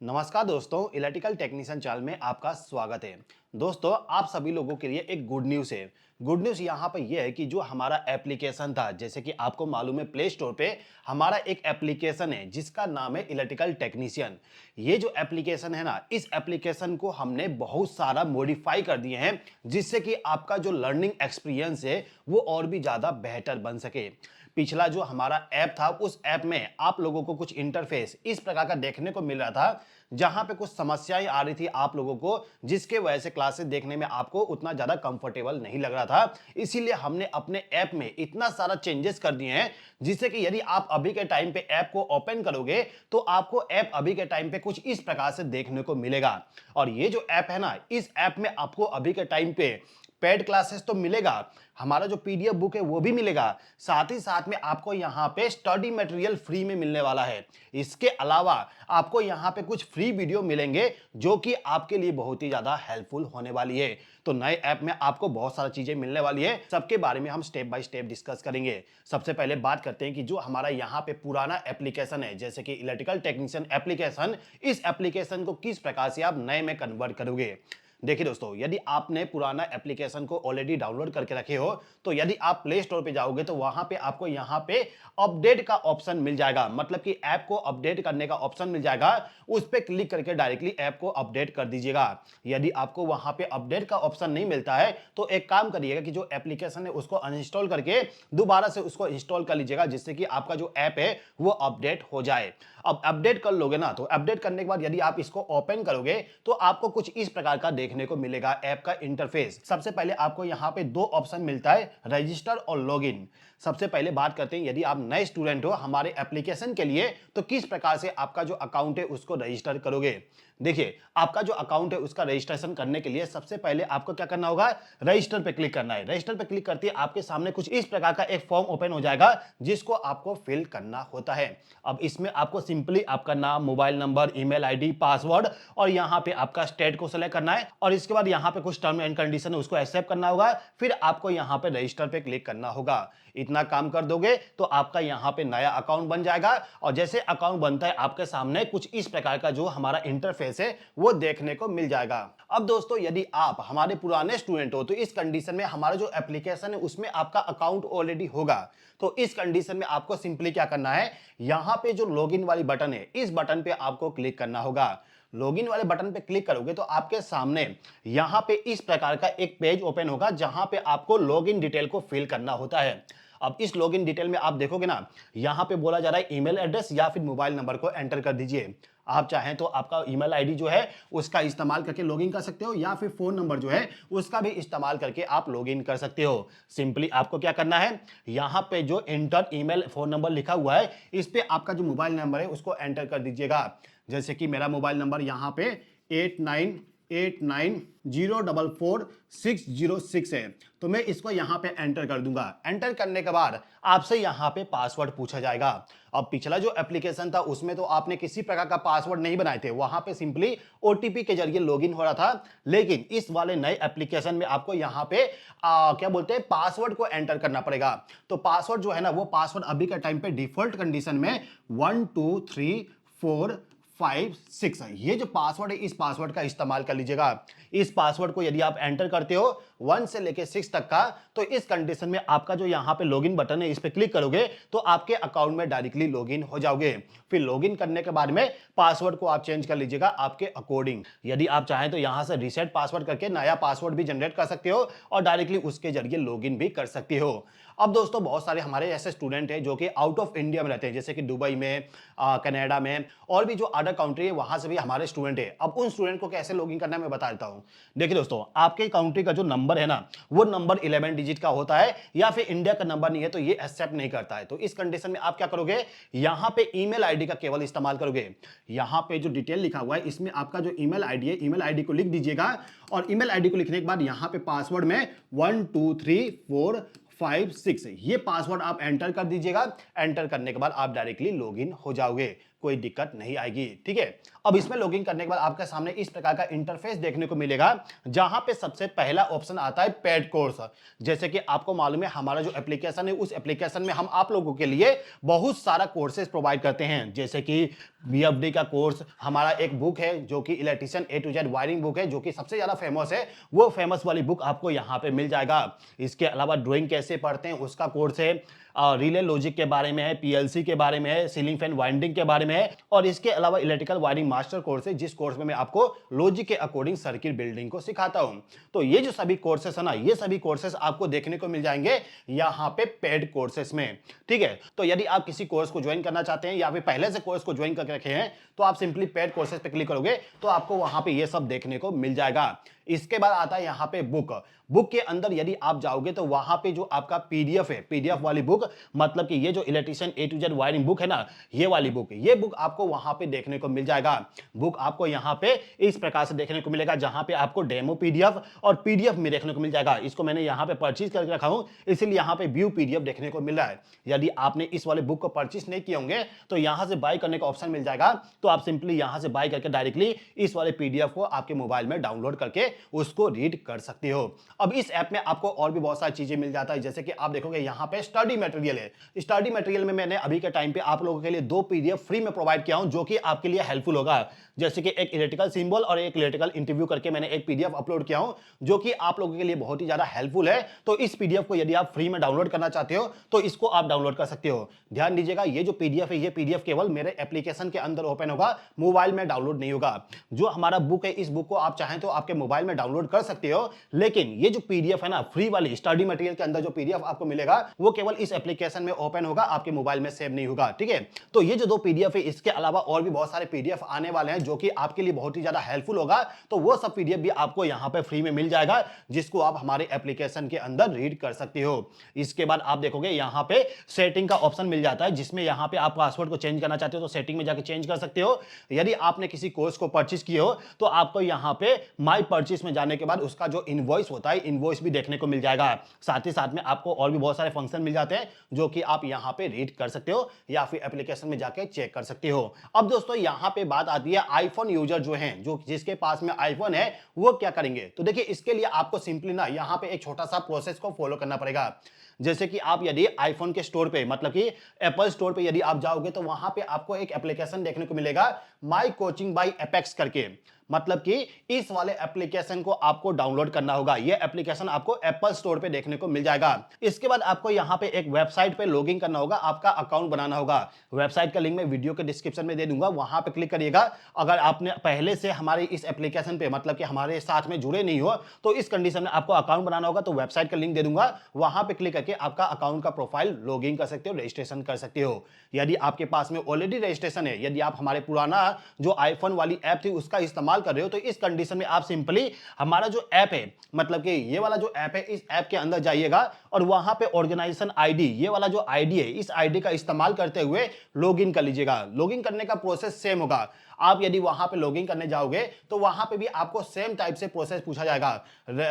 नमस्कार दोस्तों, electrical technician channel में आपका स्वागत है। दोस्तों, आप सभी लोगों के लिए एक गुड न्यूज़ है। गुड न्यूज़ यहाँ पर यह है कि जो हमारा एप्लीकेशन था, जैसे कि आपको मालूम है प्ले स्टोर पे हमारा एक एप्लीकेशन है जिसका नाम है इलेक्ट्रिकल टेक्नीशियन। ये जो एप्लीकेशन है ना, इस एप्लीकेशन को हमने बहुत सारा मॉडिफाई कर दिए हैं जिससे कि आपका जो लर्निंग एक्सपीरियंस है वो और भी ज़्यादा बेहतर बन सके। पिछला जो हमारा ऐप था उस ऐप में आप लोगों को कुछ इंटरफेस इस प्रकार का देखने को मिल रहा था जहां पे कुछ समस्याएं आ रही थी आप लोगों को, जिसके वजह से क्लासेस देखने में आपको उतना ज्यादा कंफर्टेबल नहीं लग रहा था। इसीलिए हमने अपने ऐप में इतना सारा चेंजेस कर दिए हैं जिससे कि यदि आप अभी के टाइम पे ऐप को ओपन करोगे तो आपको ऐप अभी के टाइम पे कुछ इस प्रकार से देखने को मिलेगा। और ये जो ऐप है ना, इस ऐप में आपको अभी के टाइम पे पेड क्लासेस तो मिलेगा, हमारा जो पीडीएफ बुक है वो भी मिलेगा, साथ ही साथ में आपको यहाँ पे स्टडी मटेरियल फ्री में मिलने वाला है। इसके अलावा आपको यहाँ पे कुछ फ्री वीडियो मिलेंगे जो कि आपके लिए बहुत ही ज्यादा हेल्पफुल होने वाली है। तो नए ऐप में आपको बहुत सारी चीजें मिलने वाली है, सबके बारे में हम स्टेप बाय स्टेप डिस्कस करेंगे। सबसे पहले बात करते हैं कि जो हमारा यहाँ पे पुराना एप्लीकेशन है जैसे कि इलेक्ट्रिकल टेक्नीशियन एप्लीकेशन, इस एप्लीकेशन को किस प्रकार से आप नए में कन्वर्ट करोगे। देखिए दोस्तों, यदि आपने पुराना एप्लीकेशन को ऑलरेडी डाउनलोड करके रखे हो तो यदि आप प्ले स्टोर पे जाओगे तो वहां पे आपको यहाँ पे अपडेट का ऑप्शन मिल जाएगा, मतलब कि ऐप को अपडेट करने का ऑप्शन मिल जाएगा। उस पर क्लिक करके डायरेक्टली ऐप को अपडेट कर दीजिएगा। यदि आपको वहां पे अपडेट का ऑप्शन नहीं मिलता है तो एक काम करिएगा कि जो एप्लीकेशन है उसको अनइंस्टॉल करके दोबारा से उसको इंस्टॉल कर लीजिएगा जिससे कि आपका जो ऐप है वो अपडेट हो जाए। अब अपडेट कर लोगे ना, तो अपडेट करने के बाद यदि आप इसको ओपन करोगे तो आपको कुछ इस प्रकार का देखने को मिलेगा ऐप का इंटरफेस। सबसे पहले आपको यहाँ पे दो ऑप्शन मिलता है, रजिस्टर और लॉगिन। सबसे पहले बात करते हैं, यदि आप नए स्टूडेंट हो हमारे एप्लीकेशन के लिए तो किस प्रकार से आपका जो अकाउंट है उसको रजिस्टर करोगे। देखिए, आपका जो अकाउंट है उसका रजिस्ट्रेशन करने के लिए सबसे पहले आपको क्या करना होगा, रजिस्टर पे क्लिक करना है। रजिस्टर पे क्लिक करते ही आपके सामने कुछ इस प्रकार का एक फॉर्म ओपन हो जाएगा जिसको आपको फिल करना होता है। अब इसमें आपको सिंपली आपका नाम, mobile number, email ID, password और यहाँ पे आपका स्टेट को सेलेक्ट करना है और इसके बाद यहाँ पे कुछ टर्म एंड कंडीशन है उसको एक्सेप्ट करना होगा। फिर आपको यहाँ पे रजिस्टर पे क्लिक करना होगा। इतना काम कर दोगे तो आपका यहाँ पे नया अकाउंट बन जाएगा और जैसे अकाउंट बनता है आपके सामने कुछ इस प्रकार का जो हमारा इंटरफेस है वो देखने को मिल जाएगा। अब दोस्तों, यदि आप हमारे पुराने स्टूडेंट हो तो इस कंडीशन में हमारा जो एप्लीकेशन है उसमें आपका अकाउंट ऑलरेडी होगा। तो इस कंडीशन में आपको सिंपली क्या करना है, यहां पे जो लॉगिन वाली बटन है इस बटन पे आपको क्लिक करना होगा। लॉगिन वाले बटन पे क्लिक करोगे तो आपके सामने यहां पे इस प्रकार का एक पेज ओपन होगा जहां पे आपको लॉगिन डिटेल को फिल करना होता है। अब इस लॉगिन डिटेल में आप देखोगे ना, यहां पे बोला जा रहा है ईमेल एड्रेस या फिर मोबाइल नंबर को एंटर कर दीजिए। आप चाहें तो आपका ईमेल आईडी जो है उसका इस्तेमाल करके लॉगिन कर सकते हो या फिर फोन नंबर जो है उसका भी इस्तेमाल करके आप लॉगिन कर सकते हो। सिंपली आपको क्या करना है, यहां पे जो एंटर ईमेल फोन नंबर लिखा हुआ है इस पे आपका जो मोबाइल नंबर है उसको एंटर कर दीजिएगा। जैसे कि मेरा मोबाइल नंबर यहां पे 8989044606 है, तो मैं इसको यहां पे एंटर कर दूंगा। एंटर करने के बाद आपसे यहां पे पासवर्ड पूछा जाएगा। अब पिछला जो एप्लीकेशन था उसमें तो आपने किसी प्रकार का पासवर्ड नहीं बनाए थे, वहां पे सिंपली ओटीपी के जरिए लॉगिन हो रहा था। लेकिन इस वाले नए एप्लीकेशन में आपको यहां पे क्या बोलते हैं, पासवर्ड को एंटर करना पड़ेगा। तो पासवर्ड जो है ना, वो पासवर्ड अभी के टाइम पे डिफॉल्ट कंडीशन में 123456 है। ये जो पासवर्ड है इस पासवर्ड का इस्तेमाल कर लीजिएगा। इस पासवर्ड को यदि आप एंटर करते हो 1 से लेके 6 तक का, तो इस कंडीशन में आपका जो यहाँ पे लॉगिन बटन है इस पे क्लिक करोगे तो आपके अकाउंट में डायरेक्टली लॉगिन हो जाओगे। फिर लॉगिन करने के बाद में पासवर्ड को आप चेंज कर लीजिएगा आपके अकॉर्डिंग। यदि आप चाहें तो यहाँ से रीसेट पासवर्ड करके नया पासवर्ड भी जनरेट कर सकते हो और डायरेक्टली उसके जरिए लॉगिन भी कर सकते हो। अब दोस्तों, बहुत सारे हमारे ऐसे स्टूडेंट हैं जो कि आउट ऑफ इंडिया में रहते हैं, जैसे कि दुबई में, कनाडा में और भी जो अदर कंट्री है वहां से भी हमारे स्टूडेंट है। अब उन स्टूडेंट को कैसे लॉगिन करना है मैं बता देता हूं। देखिए दोस्तों, आपके कंट्री का जो नंबर है ना वो नंबर 11 डिजिट का होता है या फिर इंडिया का नंबर नहीं है तो ये एक्सेप्ट नहीं करता है। तो इस कंडीशन में आप क्या करोगे, यहां पे ईमेल आईडी का केवल इस्तेमाल करोगे। यहां पे जो डिटेल लिखा हुआ है इसमें आपका जो ईमेल आईडी है, ईमेल आईडी को लिख दीजिएगा और ईमेल आईडी को लिखने के बाद यहां पे पासवर्ड में 123456 ये पासवर्ड आप एंटर कर दीजिएगा। एंटर करने के बाद आप डायरेक्टली लॉगिन हो जाओगे। कोई दिक्कत नहीं आएगी। ठीक है, अब इसमें लॉगिन करने के बाद आपके सामने इस प्रकार का इंटरफेस देखने को मिलेगा, जहां पे सबसे पहला ऑप्शन आता है पेड कोर्स। जैसे कि आपको मालूम है हमारा जो एप्लीकेशन है, उस एप्लीकेशन में हम आप लोगों के लिए बहुत सारा कोर्सेज प्रोवाइड करते हैं, जैसे कि बीएफडी का कोर्स, हमारा एक बुक है जो कि electrician A to Z wiring book है, जो कि सबसे ज्यादा फेमस है, वो फेमस वाली बुक आपको यहाँ पे मिल जाएगा। इसके अलावा ड्राइंग कैसे पढ़ते हैं उसका कोर्स है, रिले लॉजिक के बारे में है, पीएलसी के बारे में है, सीलिंग फैन वाइंडिंग के बारे में है, और इसके अलावा इलेक्ट्रिकल वायरिंग मास्टर कोर्स है, जिस कोर्स में मैं आपको लॉजिक के अकॉर्डिंग सर्किट बिल्डिंग को सिखाता हूं। तो ये जो सभी कोर्सेस है ना, ये सभी कोर्सेस आपको देखने को मिल जाएंगे यहाँ पे पेड कोर्सेस में। ठीक है, तो यदि आप किसी कोर्स को ज्वाइन करना चाहते हैं या फिर पहले से कोर्स को ज्वाइन करके रखे हैं, तो आप सिंपली पेड कोर्सेस पे क्लिक करोगे तो आपको वहां पे ये सब देखने को मिल जाएगा। इसके बाद आता है यहाँ पे बुक। बुक के अंदर यदि आप जाओगे तो वहां पे जो आपका पीडीएफ है, पीडीएफ वाली बुक, मतलब कि ये जो electrician A to Z wiring book है ना, ये वाली बुक, ये बुक आपको वहां पे देखने को मिल जाएगा। बुक आपको यहाँ पे इस प्रकार से देखने को मिलेगा, जहां पे आपको डेमो पीडीएफ और पीडीएफ में देखने को मिल जाएगा। इसको मैंने यहाँ पे परचेज करके रखा हूं, इसीलिए यहाँ पे व्यू पीडीएफ देखने को मिल रहा है। यदि आपने इस वाले बुक को परचेज नहीं किए होंगे तो यहाँ से बाय करने का ऑप्शन मिल जाएगा, तो आप सिंपली यहाँ से बाय करके डायरेक्टली इस वाले पीडीएफ को आपके मोबाइल में डाउनलोड करके उसको रीड कर सकते हो। अब इस ऐप में आपको और भी बहुत सारी चीजें मिल जाता है, जैसे कि आप देखोगे यहाँ पे स्टडी मटेरियल है। स्टडी मटेरियल में मैंने अभी के टाइम पे आप लोगों के लिए 2 पीडीएफ फ्री में प्रोवाइड किया हूं, जो कि आपके लिए हेल्पफुल होगा। जैसे कि एक इलेक्ट्रिकल सिंबल और एक इलेक्ट्रिकल इंटरव्यू करके मैंने एक पीडीएफ अपलोड किया हूं, जो कि आप लोगों के लिए बहुत ही ज्यादा हेल्पफुल है। तो इस पीडीएफ को यदि आप फ्री में डाउनलोड करना चाहते हो तो इसको आप डाउनलोड कर सकते हो। ध्यान दीजिएगा, ये जो पीडीएफ है, ये पीडीएफ केवल मेरे एप्लीकेशन के अंदर ओपन होगा, मोबाइल में डाउनलोड नहीं होगा। जो हमारा बुक है, इस बुक को आप चाहें तो आपके मोबाइल में डाउनलोड कर सकते हो, लेकिन ये जो पीडीएफ है ना, फ्री वाली स्टडी मटेरियल के अंदर जो पीडीएफ आपको मिलेगा, वो केवल इस एप्लीकेशन में ओपन होगा, आपके मोबाइल में सेव नहीं होगा। ठीक है, तो ये जो 2 पीडीएफ है, इसके अलावा और भी बहुत सारे पीडीएफ आने वाले हैं, जो कि आपके लिए बहुत ही ज्यादा हेल्पफुल होगा। तो वो सब पीडीएफ भी आपको यहाँ पे फ्री में मिल जाएगा, जिसको आप हमारे एप्लीकेशन के अंदर रीड कर सकते हो। इसके बाद आप देखोगे यहाँ पे सेटिंग का ऑप्शन मिल जाता है, जिसमें यहाँ पे आप पासवर्ड को चेंज करना चाहते हो तो सेटिंग में जाकर चेंज कर सकते हो। यदि आपने किसी कोर्स को परचेज किए हो तो आपको यहाँ पे माई परचेज में जाने के बाद उसका जो इनवॉइस होता है, इनवॉइस भी देखने को मिल जाएगा। साथ ही साथ में आपको और भी बहुत सारे फंक्शन मिल जाते हैं, जो कि आप यहाँ पे रीड कर सकते हो या फिर एप्लीकेशन में जाके चेक कर सकते हो। अब दोस्तों यहाँ पे बात आती है आईफोन यूजर जो हैं, जो जिसके पास में आईफोन है, वो क्या करेंगे। तो देखिए, इसके लिए आपको सिंपली ना यहाँ पे एक छोटा सा प्रोसेस को फॉलो करना पड़ेगा। जैसे कि आप यदि आईफोन के स्टोर पे, मतलब कि एप्पल स्टोर पे यदि आप जाओगे तो वहां पे आपको एक एप्लीकेशन देखने को मिलेगा, माई कोचिंग बाय एपेक्स करके। मतलब कि इस वाले एप्लीकेशन को आपको डाउनलोड करना होगा। यह एप्लीकेशन आपको एप्पल स्टोर पे देखने को मिल जाएगा। इसके बाद आपको यहां पे एक वेबसाइट पे लॉगिन करना होगा, आपका अकाउंट बनाना होगा। वेबसाइट का लिंक मैं वीडियो के डिस्क्रिप्शन में दे दूंगा, वहां पे क्लिक करिएगा। अगर आपने पहले से हमारे इस एप्लीकेशन पे, मतलब कि हमारे साथ में जुड़े नहीं हो, तो इस कंडीशन में आपको अकाउंट बनाना होगा। तो वेबसाइट का लिंक दे दूंगा, वहां पे क्लिक करके आपका अकाउंट का प्रोफाइल लॉगिन कर सकते हो, रजिस्ट्रेशन कर सकते हो। यदि आपके पास में ऑलरेडी रजिस्ट्रेशन है, यदि आप हमारे पुराना जो आईफोन वाली ऐप थी उसका इस्तेमाल कर रहे हो, तो इस कंडीशन में आप सिंपली हमारा जो ऐप है, मतलब कि ये वाला जो ऐप है, इस ऐप के अंदर जाइएगा और वहां पे ऑर्गेनाइजेशन आईडी, ये वाला जो आईडी है, इस आईडी का इस्तेमाल करते हुए लॉगिन कर लीजिएगा। लॉगिन करने का प्रोसेस सेम होगा। आप यदि वहां पे लॉगिन करने जाओगे तो वहां पे भी आपको सेम टाइप से प्रोसेस पूछा जाएगा।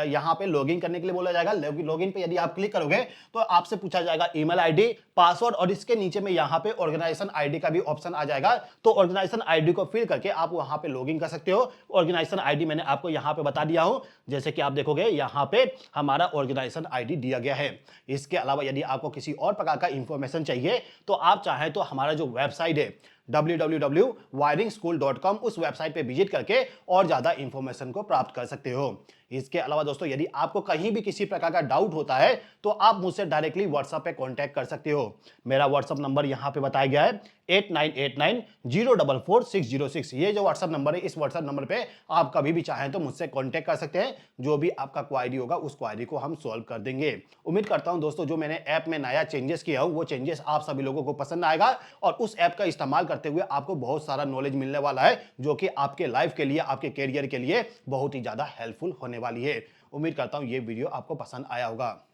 यहां पे लॉगिन करने के लिए बोला जाएगा। लॉगिन पे यदि आप क्लिक करोगे तो आपसे पूछा जाएगा ईमेल आईडी, पासवर्ड, और इसके नीचे में यहां पे ऑर्गेनाइजेशन आईडी का भी ऑप्शन आ जाएगा। तो ऑर्गेनाइजेशन आईडी को फिल करके आप वहां पे लॉगिन कर सकते हो। ऑर्गेनाइजेशन आईडी मैंने आपको यहां पे बता दिया हूं, जैसे कि आप देखोगे यहां पे हमारा ऑर्गेनाइजेशन आईडी दिया गया है। इसके अलावा यदि आपको किसी और प्रकार का इंफॉर्मेशन चाहिए तो आप चाहें तो हमारा जो वेबसाइट है www.wiringschool.com, उस वेबसाइट पे विजिट करके और ज्यादा इंफॉर्मेशन को प्राप्त कर सकते हो। इसके अलावा दोस्तों, यदि आपको कहीं भी किसी प्रकार का डाउट होता है तो आप मुझसे डायरेक्टली व्हाट्सएप पे कांटेक्ट कर सकते हो। मेरा व्हाट्सएप नंबर यहां पे बताया गया है 8989044606। ये जो व्हाट्सएप नंबर है, इस व्हाट्सएप नंबर पे आप कभी भी चाहें तो मुझसे कांटेक्ट कर सकते हैं। जो भी आपका क्वायरी होगा उस क्वायरी को हम सॉल्व कर देंगे। उम्मीद करता हूं दोस्तों, जो मैंने ऐप में नया चेंजेस किया हूं वो चेंजेस आप सभी लोगों को पसंद आएगा और उस ऐप का इस्तेमाल करते हुए आपको बहुत सारा नॉलेज मिलने वाला है, जो कि आपके लाइफ के लिए, आपके कैरियर के लिए बहुत ही ज्यादा हेल्पफुल होने वाली है। उम्मीद करता हूं ये वीडियो आपको पसंद आया होगा।